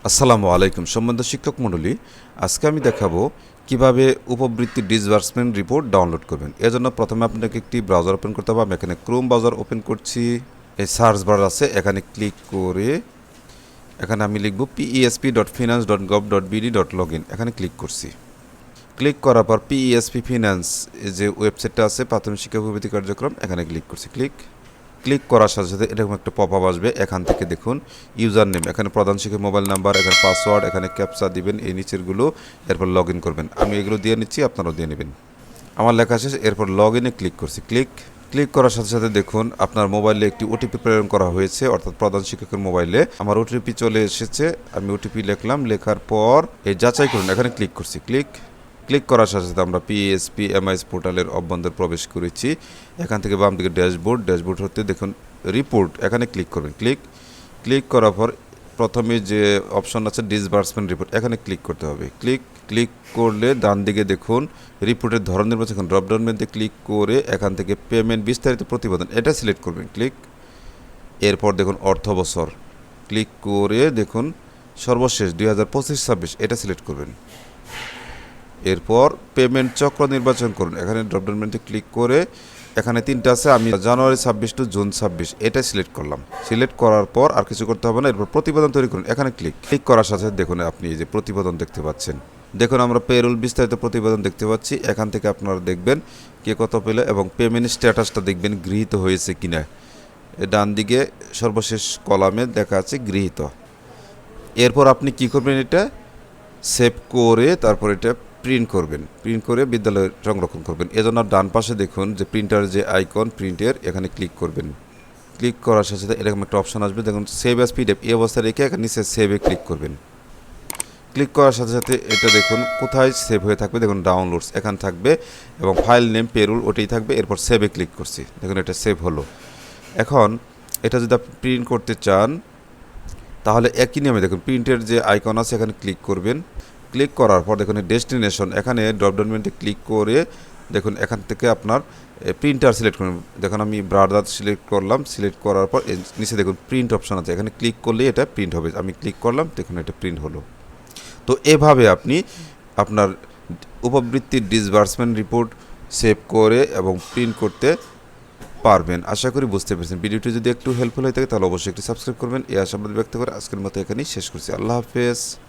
আসসালামু আলাইকুম সম্মানিত শিক্ষক মণ্ডলী। আজকে আমি দেখাবো কিভাবে উপবৃত্তি ডিসবার্সমেন্ট রিপোর্ট ডাউনলোড করবেন। এর জন্য প্রথমে আপনাকে একটি ব্রাউজার ওপেন করতে হবে। আমি এখানে ক্রোম ব্রাউজার ওপেন করছি। এই সার্চ বার আছে, এখানে ক্লিক করে এখানে আমি লিখব pesp.finance.gov.bd.login। এখানে ক্লিক করছি। ক্লিক করার পর পিএসপি ফিন্যান্স যে ওয়েবসাইটটা আছে প্রাথমিক শিক্ষা উপবৃত্তি কার্যক্রম, এখানে ক্লিক করছি। ক্লিক করার সাথে সাথে এরকম একটা পপ আপ আসবে। এখান থেকে দেখুন ইউজার নেম, এখানে প্রধান শিক্ষক মোবাইল নাম্বার, এখানে পাসওয়ার্ড, এখানে ক্যাপচা দিবেন, এই নিচেরগুলো। এরপর লগ ইন করবেন। আমি এগুলো দিয়ে নিচ্ছি, আপনারাও দিয়ে নেবেন। আমার লেখা শেষ। এরপর লগ ইনে ক্লিক করছি। ক্লিক করার সাথে সাথে দেখুন আপনার মোবাইলে একটি ওটিপি প্রেরণ করা হয়েছে, অর্থাৎ প্রধান শিক্ষকের মোবাইলে। আমার ওটিপি চলে এসেছে। আমি ওটিপি লিখলাম। লেখার পর এই যাচাই করুন, এখানে ক্লিক করছি। ক্লিক করার সাথে সাথে আমরা পিএসপি এমআইএস পোর্টালের অভ্যন্তরে প্রবেশ করেছি। এখান থেকে বাম দিকে ড্যাশবোর্ড হতে দেখুন রিপোর্ট, এখানে ক্লিক করবেন। ক্লিক করার পর প্রথমে যে অপশন আছে ডিসবার্সমেন্ট রিপোর্ট, এখানে ক্লিক করতে হবে। ক্লিক করলে ডান দিকে দেখুন রিপোর্টের ধরন নির্বাচন, ড্রপডাউন মেনুতে ক্লিক করে এখান থেকে পেমেন্ট বিস্তারিত প্রতিবেদন এটা সিলেক্ট করবেন। এরপর দেখুন অর্থ বছর, ক্লিক করে দেখুন সর্বশেষ 2025-26 এটা সিলেক্ট করবেন। এরপর পেমেন্ট চক্র নির্বাচন করুন। এখানে ড্রপডাউন মেনুতে ক্লিক করে এখানে তিনটা আছে, আমি জানুয়ারি 26 টু জুন 26 এটা সিলেক্ট করলাম। সিলেক্ট করার পর আর কিছু করতে হবে না। এরপর প্রতিবেদন তৈরি করুন। এখানে ক্লিক করার সাথে দেখুন আপনি এই যে প্রতিবেদন দেখতে পাচ্ছেন। দেখুন আমরা পেরোল বিস্তারিত প্রতিবেদন দেখতে পাচ্ছি। এখান থেকে আপনারা দেখবেন কে কত পেলে এবং পেমেন্ট স্ট্যাটাসটা দেখবেন গৃহীত হয়েছে কিনা। ডান দিকে সর্বশেষ কলামে দেখা আছে গৃহীত। এরপর আপনি কি করবেন, এটা সেভ করে তারপর এটা প্রিন্ট করে বিদ্যালয়ে সংরক্ষণ করবেন। এজন্য ডান পাশে দেখুন যে প্রিন্টার যে আইকন প্রিন্টের, এখানে ক্লিক করবেন। ক্লিক করার সাথে সাথে এরকম একটা অপশন আসবে, দেখুন সেভ অ্যাজ পিডিএফ, এই অবস্থায় রেখে এখানে নিচে সেভে ক্লিক করবেন। ক্লিক করার সাথে সাথে এটা দেখুন কোথায় সেভ হয়ে থাকবে, দেখুন ডাউনলোডস এখানে থাকবে এবং ফাইল নেম পেরোল ওটাই থাকবে। এরপর সেভে ক্লিক করছি, দেখুন এটা সেভ হলো। এখন এটা যদি আপনি প্রিন্ট করতে চান তাহলে একই নিয়মে দেখুন প্রিন্টের যে আইকন আছে এখানে ক্লিক করবেন। ক্লিক করার পর দেখুন ডেস্টিনেশন, এখানে ড্রপডাউন মেনুতে ক্লিক করে দেখুন এখান থেকে আপনার প্রিন্টার সিলেক্ট করুন। দেখুন আমি ব্রাদার সিলেক্ট করলাম। সিলেক্ট করার পর নিচে দেখুন প্রিন্ট অপশন আছে, এখানে ক্লিক করলেই এটা প্রিন্ট হবে। আমি ক্লিক করলাম, দেখুন এটা প্রিন্ট হলো। তো এভাবে আপনি আপনার উপবৃত্তির ডিসবার্সমেন্ট রিপোর্ট সেভ করে এবং প্রিন্ট করতে পারবেন। আশা করি বুঝতে পেরেছেন। ভিডিওটি যদি একটু হেল্পফুল হয়ে থাকে তাহলে অবশ্যই একটি সাবস্ক্রাইব করবেন। এই আশাবাদ ব্যক্ত করে আজকের মতো এখানেই শেষ করছি। আল্লাহ হাফেজ।